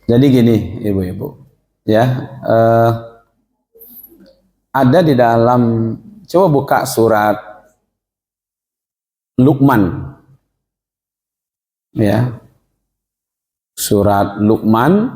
Jadi gini, ibu-ibu, ya, ada di dalam, coba buka surat Luqman, ya, surat Luqman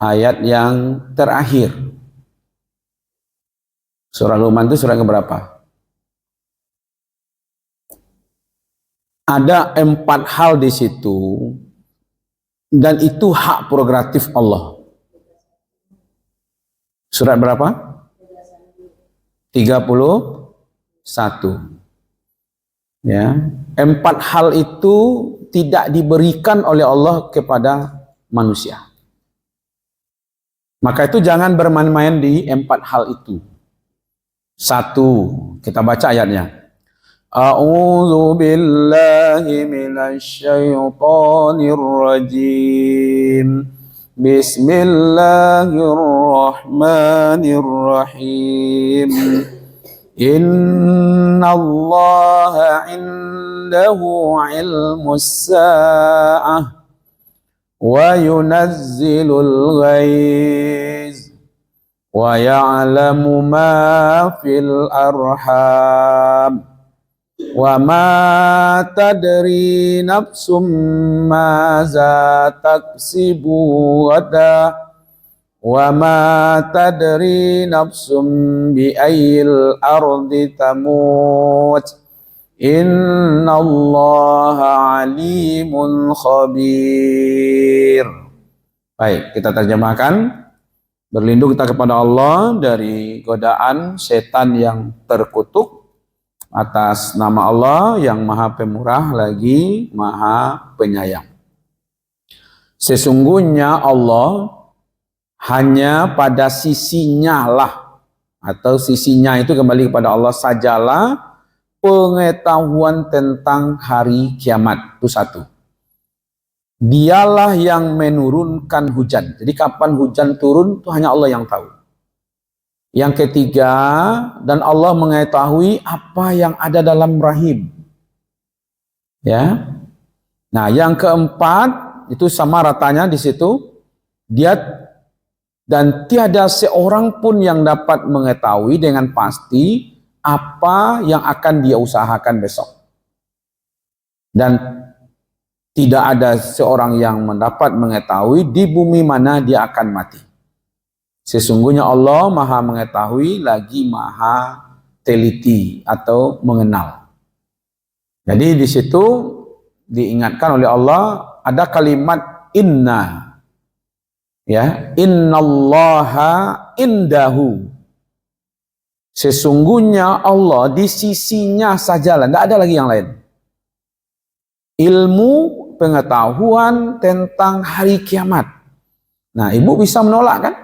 ayat yang terakhir. Surah Luqman itu surat keberapa? Ada 4 hal di situ, dan itu hak prerogatif Allah. Surat berapa? 31. Ya, 4 hal itu tidak diberikan oleh Allah kepada manusia. Maka itu jangan bermain-main di 4 hal itu. 1, kita baca ayatnya. A'udzu billahi minasy syaithanir rajim. Bismillahirrahmanirrahim. Innallaha 'indahu 'ilmus sa'ah wa yunazzilul ghaiz wa ya'lamu ma fil arham wa ma tadri nafsum maza taksibu ghadan wa ma tadri nafsum bi ayil ardi tamut innallaha alimun khabir. Baik, kita terjemahkan. Berlindung kita kepada Allah dari godaan setan yang terkutuk atas nama Allah yang Maha Pemurah lagi Maha Penyayang. Sesungguhnya Allah hanya pada sisinya lah, atau sisinya itu kembali kepada Allah sajalah pengetahuan tentang hari kiamat. Itu 1. Dialah yang menurunkan hujan. Jadi kapan hujan turun itu hanya Allah yang tahu. Yang ketiga, dan Allah mengetahui apa yang ada dalam rahim. Ya. Nah, yang keempat itu sama ratanya di situ. Dia dan tiada seorang pun yang dapat mengetahui dengan pasti apa yang akan dia usahakan besok. Dan tidak ada seorang yang mendapat mengetahui di bumi mana dia akan mati. Sesungguhnya Allah Maha mengetahui lagi Maha teliti atau mengenal. Jadi di situ diingatkan oleh Allah ada kalimat inna. Ya, innallaha indahu. Sesungguhnya Allah di sisinya sajalah, tidak ada lagi yang lain. Ilmu pengetahuan tentang hari kiamat. Nah, ibu bisa menolak kan?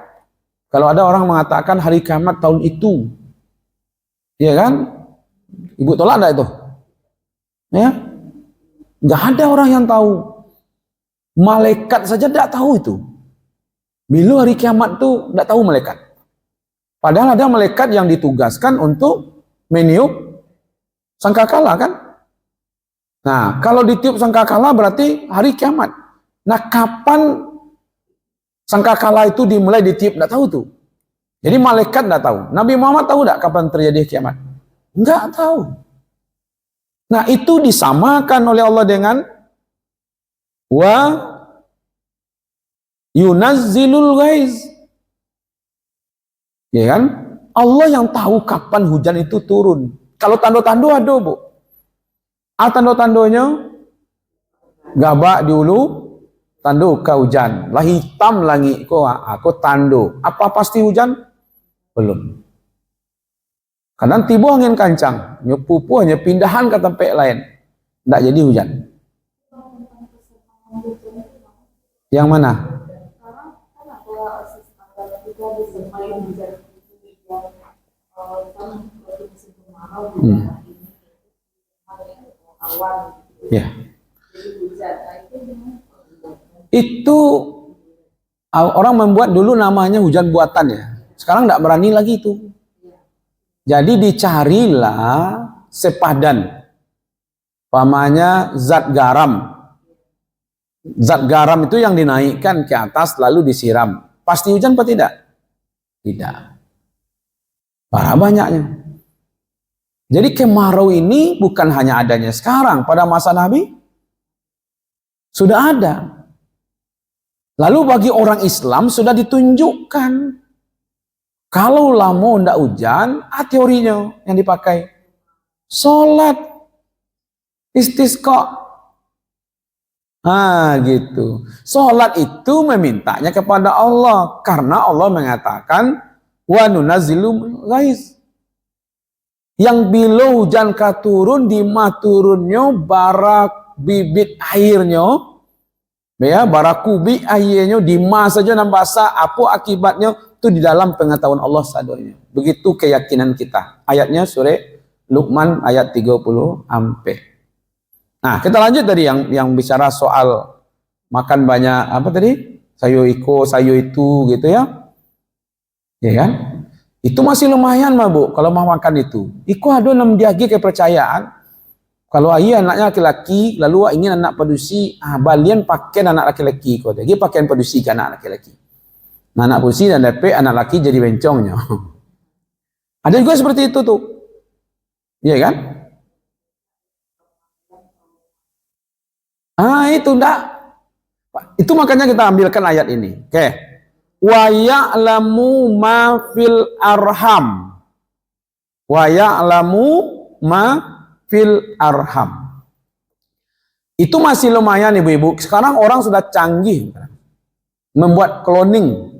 Kalau ada orang mengatakan hari kiamat tahun itu, ya kan? Ibu tolak enggak itu? Ya, nggak ada orang yang tahu. Malaikat saja tidak tahu itu. Bila hari kiamat itu tidak tahu malaikat. Padahal ada malaikat yang ditugaskan untuk meniup sangkakala kan? Nah, kalau ditiup sangkakala berarti hari kiamat. Nah, kapan sangkakala itu dimulai ditiup? Tidak tahu tuh. Jadi malaikat tidak tahu. Nabi Muhammad tahu tidak kapan terjadi kiamat? Enggak tahu. Nah, itu disamakan oleh Allah dengan wa yunazzilul ghaiz. Ya kan? Allah yang tahu kapan hujan itu turun. Kalau tando-tando ada, Bu. Tando-tandonya gabak di ulu, tando ke hujan. Lah hitam langit aku tando. Apa pasti hujan? Belum. Kadang tiba angin kancang, nyepupu hanya pindahan ke tempat lain. Tidak jadi hujan. Yang mana? Ya. Itu orang membuat dulu namanya hujan buatan ya. Sekarang tidak berani lagi itu. Jadi dicarilah sepadan. Pamanya zat garam. Zat garam itu yang dinaikkan ke atas lalu disiram. Pasti hujan apa tidak? Tidak. Parah banyaknya. Jadi kemarau ini bukan hanya adanya sekarang. Pada masa Nabi sudah ada. Lalu bagi orang Islam sudah ditunjukkan. Kalau lama tidak hujan, teorinya yang dipakai. Sholat. Istisqa. Gitu. Sholat itu memintanya kepada Allah. Karena Allah mengatakan, wa nunazzilu ghaiz. Yang bila hujan katurun di maturunnya barak bibit airnya, ya, barak kubik airnya di mas saja nambah basah, apa akibatnya itu di dalam pengetahuan Allah sadonya. Begitu keyakinan kita. Ayatnya surah Luqman ayat 30 ampe. Nah, kita lanjut tadi yang bicara soal makan banyak apa tadi? Sayur iko, sayur itu gitu ya. Ya kan? Itu masih lumayan mah Bu kalau mau makan itu. Iko ada nam diagi kepercayaan. Kalau ayah anaknya laki-laki, lalu ingin anak pedusi, balian pakai anak laki-laki kok. Jadi pakaian pedusi ke anak laki-laki. Nah, anak pedusi dan DP anak laki jadi bencongnya. Ada juga seperti itu tuh. Iya kan? Itu enggak. Itu makanya kita ambilkan ayat ini. Oke. Wa ya'lamu ma fil arham. Wa ya'lamu ma fil arham. Itu masih lumayan ibu-ibu. Sekarang orang sudah canggih membuat cloning.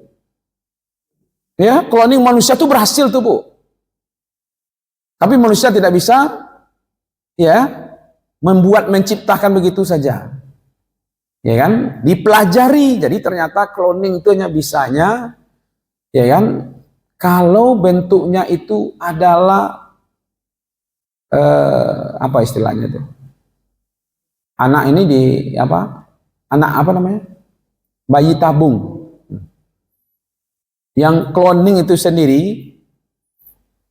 Ya, cloning manusia itu berhasil tuh, Bu. Tapi manusia tidak bisa ya menciptakan begitu saja. Ya kan? Dipelajari. Jadi ternyata cloning itu hanya bisanya ya kan kalau bentuknya itu adalah apa istilahnya itu? Anak ini anak apa namanya? Bayi tabung. Yang cloning itu sendiri.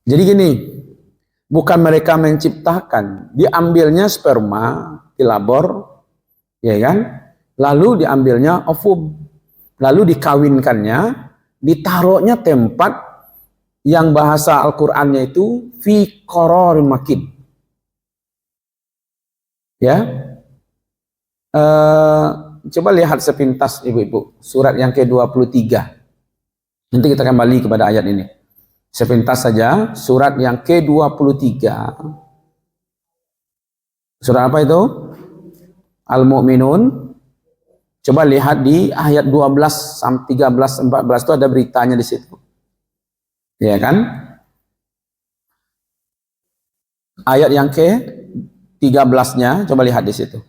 Jadi gini, bukan mereka menciptakan, diambilnya sperma di labor, ya kan? Lalu diambilnya ovum, lalu dikawinkannya, ditaruhnya tempat yang bahasa Al-Qur'annya itu fi qararin makin. Ya. Coba lihat sepintas ibu-ibu, surat yang ke-23. Nanti kita kembali kepada ayat ini. Sepintas saja, surat yang ke-23. Surat apa itu? Al-Mu'minun. Coba lihat di ayat 12 sampai 13, 14 itu ada beritanya di situ. Ya kan? Ayat yang ke-13-nya, coba lihat di situ.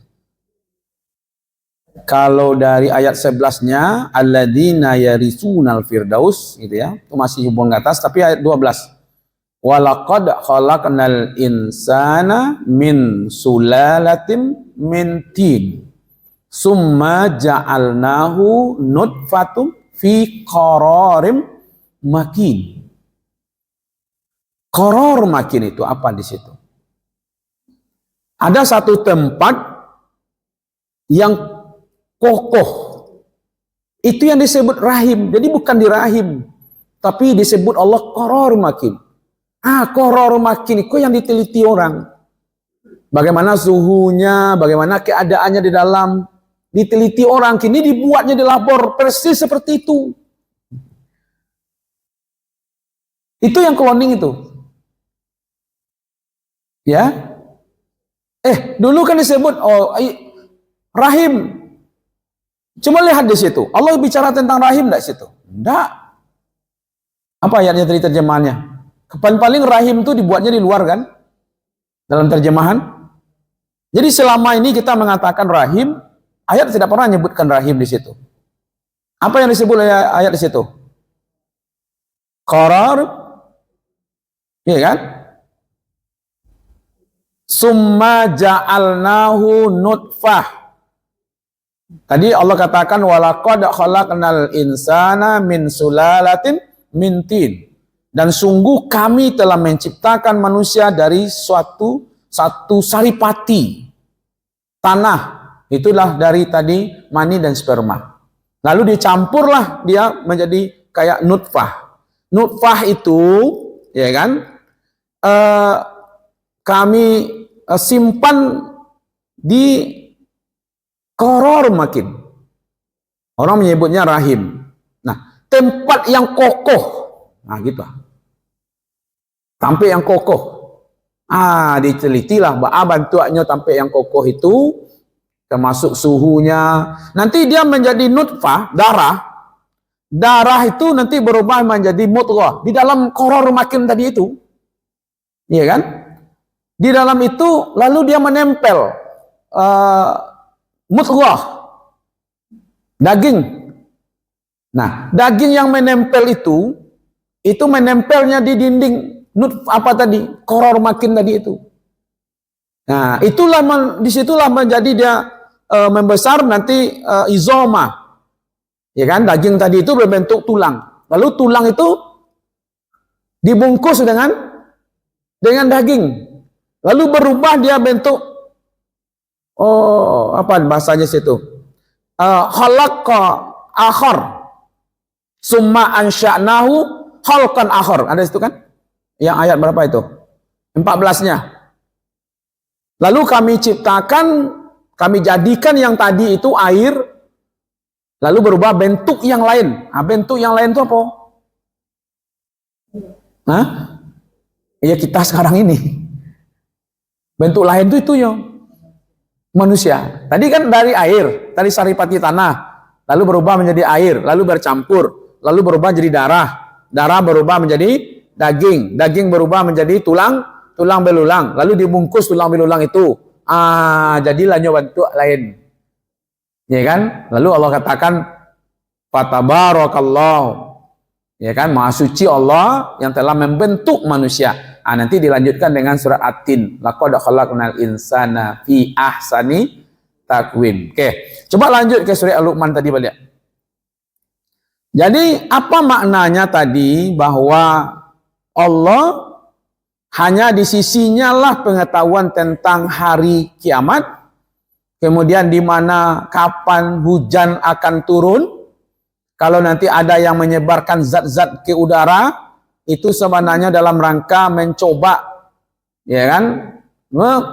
Kalau dari ayat 11-nya alladzina yarisunal firdaus gitu ya. Itu masih hubungan ke atas, tapi ayat 12. Walaqad khalaqnal insana min sulalatin min tin. Summa ja'alnahu nutfatum fi qararim makin. Qarar makin itu apa di situ? Ada satu tempat yang kokoh. Itu yang disebut rahim. Jadi bukan di rahim, tapi disebut Allah qarar makin. Qarar makin itu yang diteliti orang. Bagaimana suhunya, bagaimana keadaannya di dalam, diteliti orang. Kini dibuatnya di labor persis seperti itu. Itu yang cloning itu. Ya. Dulu kan disebut rahim. Coba lihat di situ. Allah bicara tentang rahim enggak situ? Enggak. Apa ayatnya dari terjemahannya? Paling rahim itu dibuatnya di luar kan? Dalam terjemahan. Jadi selama ini kita mengatakan rahim, ayat tidak pernah menyebutkan rahim di situ. Apa yang disebut ayat di situ? Qarar. Iya kan? Summa ja'alnahu nutfah. Tadi Allah katakan walaqad khalaqnal insana min sulalatin min tin. Dan sungguh kami telah menciptakan manusia dari satu saripati. tanah, itulah dari tadi mani dan sperma. Lalu dicampurlah dia menjadi kayak nutfah. Nutfah itu, ya kan, kami simpan di koror makin. Orang menyebutnya rahim. Nah, tempat yang kokoh. Nah, gitu. Tempat yang kokoh. Ditelitilah bentuknya tempat yang kokoh itu, termasuk suhunya. Nanti dia menjadi nutfah, darah. Darah itu nanti berubah menjadi mudghah. Di dalam koror makin tadi itu. Iya kan? Di dalam itu lalu dia menempel mudghah, daging. Nah, daging yang menempel itu menempelnya di dinding koror makin tadi itu. Nah, disitulah menjadi dia membesar nanti izoma. Ya kan, daging tadi itu berbentuk tulang. Lalu tulang itu dibungkus dengan daging. Lalu berubah dia bentuk apa bahasanya situ? Khalaqa akhar. Summa ansya'nahu khalqan akhar. Ada situ kan? Yang ayat berapa itu? 14-nya. Lalu kami jadikan yang tadi itu air, lalu berubah bentuk yang lain. Bentuk yang lain itu apa? Ya kita sekarang ini. Bentuk lain itu ya manusia. Tadi kan dari air, tadi saripati tanah, lalu berubah menjadi air, lalu bercampur, lalu berubah menjadi darah, darah berubah menjadi daging, daging berubah menjadi tulang belulang, lalu dibungkus tulang belulang itu. Jadilah bentuk lain. Ya kan? Lalu Allah katakan fatabarakallahu. Ya kan? Maha suci Allah yang telah membentuk manusia. Nanti dilanjutkan dengan surat At-Tin. Laqad khalaqnal insana fi ahsani takwim. Oke, coba lanjut ke surat Al-Luqman tadi balik. Jadi apa maknanya tadi bahwa Allah hanya di sisinya lah pengetahuan tentang hari kiamat, kemudian di mana kapan hujan akan turun. Kalau nanti ada yang menyebarkan zat-zat ke udara, itu sebenarnya dalam rangka mencoba, ya kan,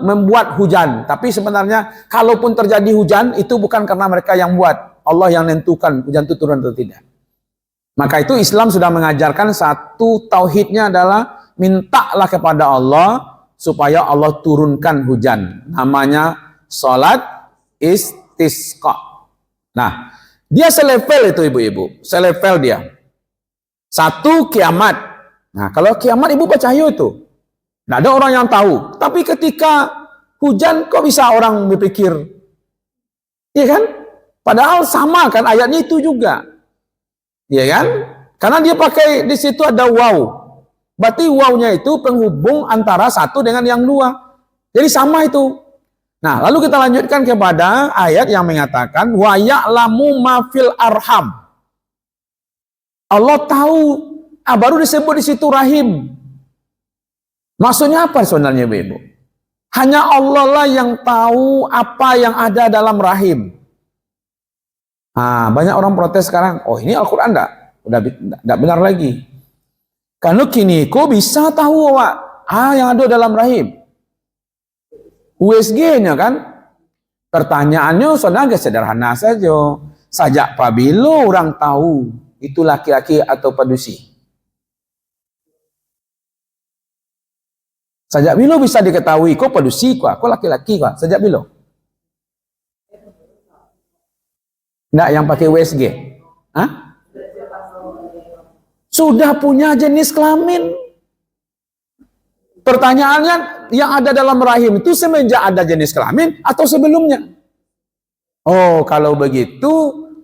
membuat hujan. Tapi sebenarnya kalaupun terjadi hujan, itu bukan karena mereka yang buat. Allah yang menentukan hujan itu turun atau tidak. Maka itu Islam sudah mengajarkan satu tauhidnya adalah mintalah kepada Allah supaya Allah turunkan hujan. Namanya salat istisqa. Nah, dia selevel itu ibu-ibu, selevel dia. Satu kiamat. Nah, kalau kiamat ibu percaya itu. Tidak ada orang yang tahu. Tapi ketika hujan kok bisa orang berpikir? Iya kan? Padahal sama kan ayatnya itu juga. Iya kan? Karena dia pakai di situ ada waw. Berarti wawnya itu penghubung antara satu dengan yang dua. Jadi sama itu. Nah, lalu kita lanjutkan kepada ayat yang mengatakan wa ya'lamu ma fil arham. Allah tahu, baru disebut di situ rahim. Maksudnya apa sebenarnya Ibu? Hanya Allah lah yang tahu apa yang ada dalam rahim. Banyak orang protes sekarang, ini Al-Quran udah benar lagi. Karena kini kok bisa tahu yang ada dalam rahim? USG-nya kan? Pertanyaannya sebenarnya sederhana saja. Sajak pabilo orang tahu itu laki-laki atau padusi. Sajak bilo bisa diketahui kok padusi kok laki-laki kok. Sajak bilo. Enggak yang pakai USG. Sudah punya jenis kelamin. Pertanyaannya yang ada dalam rahim itu semenjak ada jenis kelamin atau sebelumnya? Kalau begitu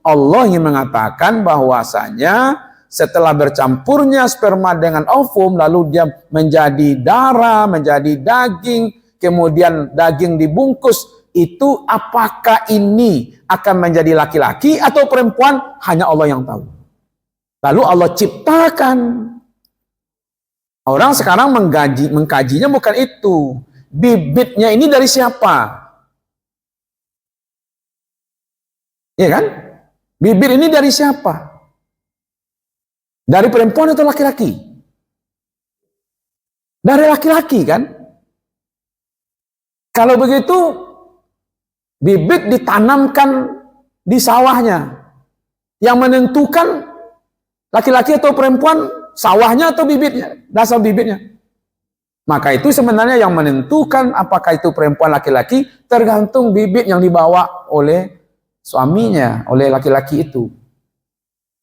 Allah ingin mengatakan bahwasanya setelah bercampurnya sperma dengan ovum lalu dia menjadi darah, menjadi daging, kemudian daging dibungkus, itu apakah ini akan menjadi laki-laki atau perempuan? Hanya Allah yang tahu. Lalu Allah ciptakan. Orang sekarang mengkajinya bukan itu. Bibitnya ini dari siapa? Iya kan? Bibit ini dari siapa? Dari perempuan atau laki-laki? Dari laki-laki kan? Kalau begitu, bibit ditanamkan di sawahnya. Yang menentukan laki-laki atau perempuan, sawahnya atau bibitnya, dasar bibitnya. Maka itu sebenarnya yang menentukan apakah itu perempuan laki-laki, tergantung bibit yang dibawa oleh suaminya, oleh laki-laki itu.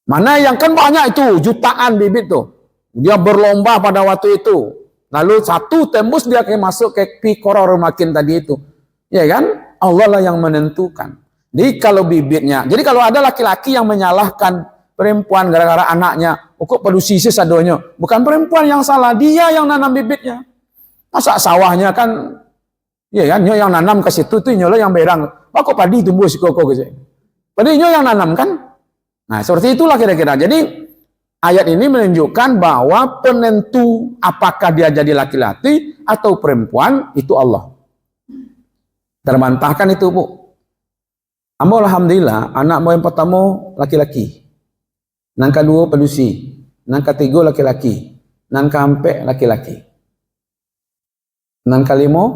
Mana yang kan banyak itu, jutaan bibit tuh. Dia berlomba pada waktu itu. Lalu satu tembus dia kayak masuk ke pikoror makin tadi itu. Ya kan? Allah lah yang menentukan. Jadi kalau bibitnya, jadi kalau ada laki-laki yang menyalahkan perempuan gara-gara anaknya, kok produksi sesadonyo, bukan perempuan yang salah, dia yang nanam bibitnya. Masa sawahnya kan, ya kan, nyo yang nanam ke situ tuh nyolo yang berang. Kok padi tumbuh si koko gitu. Padi nyo yang nanam kan? Nah, seperti itulah kira-kira. Jadi ayat ini menunjukkan bahwa penentu apakah dia jadi laki-laki atau perempuan itu Allah. Terbantahkan itu, Bu. Ambo alhamdulillah, anak yang pertama laki-laki. Nang kedua pedusi. Nang ketiga laki-laki. Nang keempat laki-laki. Nang kelima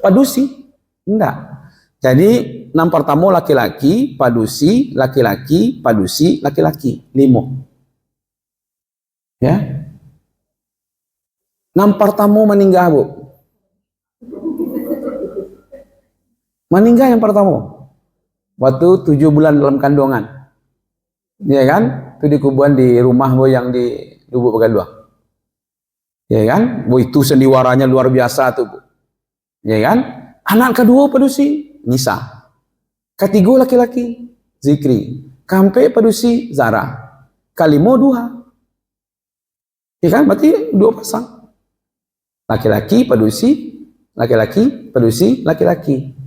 padusi. Enggak. Jadi nang pertama laki-laki, padusi, laki-laki, padusi, laki-laki. 5. Ya. Nang pertama meninggal, Bu. Meninggal yang pertama. Waktu 7 bulan dalam kandungan. Ya kan? Itu dikuburan di rumah Bu yang di Lubuk Pegadua. Ya kan? Bu itu sendiwaranya luar biasa tuh, Bu. Ya kan? Anak kedua padusi, Nisa. Ketiga laki-laki, Zikri. Keempat padusi, Zara. Kalimo 2. Ya kan? Berarti 2 pasang. Laki-laki padusi, laki-laki padusi, laki-laki.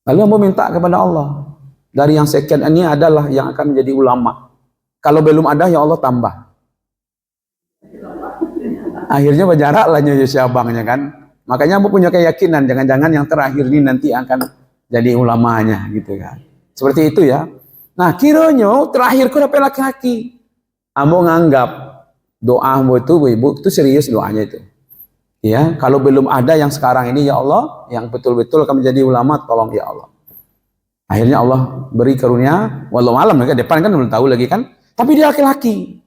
Lalu mau minta kepada Allah. Dari yang sekian ini adalah yang akan menjadi ulama. Kalau belum ada, ya Allah tambah. Akhirnya berjarak lah si abangnya kan. Makanya aku punya keyakinan, jangan-jangan yang terakhir ini nanti akan jadi ulamanya gitu kan. Seperti itu ya. Nah kiranya terakhir ku dapat laki-laki. Ambo nganggap doa ambo itu, ibu itu serius doanya itu. Ya, kalau belum ada yang sekarang ini ya Allah, yang betul-betul akan menjadi ulama, tolong ya Allah. Akhirnya Allah beri karunia, walau malam mereka depan kan belum tahu lagi kan, tapi dia laki-laki.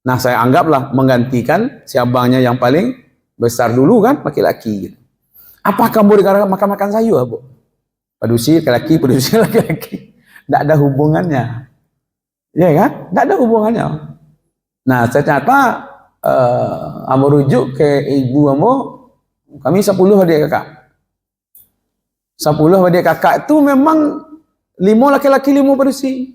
Nah saya anggaplah menggantikan si abangnya yang paling besar dulu kan, laki-laki. Gitu. Apakah mau makan sayur, Bu? Padusi laki-laki, padusi laki-laki. Tidak ada hubungannya. Ya kan? Tidak ada hubungannya. Nah ternyata ambo rujuk ke ibu ambo, kami 10 adik kakak. 10 adik kakak itu memang 5 laki-laki, 5 padusi.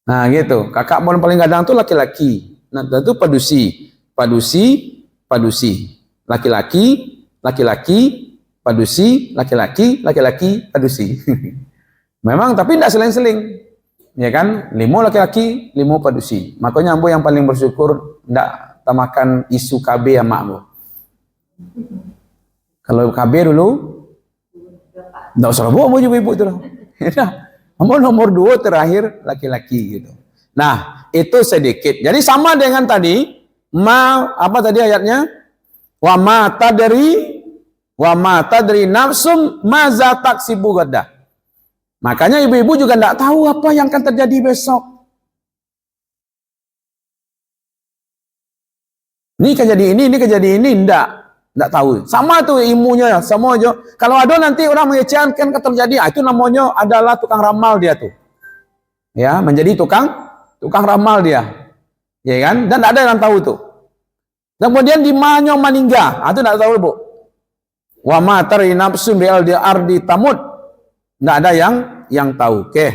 Nah gitu, kakak paling gadang itu laki-laki. Nah itu padusi, padusi, padusi. Laki-laki, laki-laki, padusi, laki-laki, laki-laki, padusi. Memang tapi tidak seling-seling. Ya kan, 5 laki-laki, 5 padusi. Makanya ambo yang paling bersyukur tidak tamakan isu KB ya mak ambo. Kalau KB dulu, tidak usah ambo juga ibu itu. Ambo nomor 2 terakhir laki-laki gitu. Nah itu sedikit. Jadi sama dengan tadi, apa tadi ayatnya? Wa mata dari nafsum maza taksibu gadah. Makanya ibu-ibu juga tidak tahu apa yang akan terjadi besok. Ini kejadian ini kejadian ini, tidak tahu. Sama tuh ilmunya, sama aja. Kalau ada nanti orang mengecewakan kan terjadi, itu namanya adalah tukang ramal dia tuh. Ya, menjadi tukang ramal dia. Ya kan? Dan tidak ada yang tahu tuh. Dan kemudian di mana meninggal, itu tidak tahu, Bu. Wa ma tari nafsun bil ardi tamut. Tidak ada yang tahu. Oke.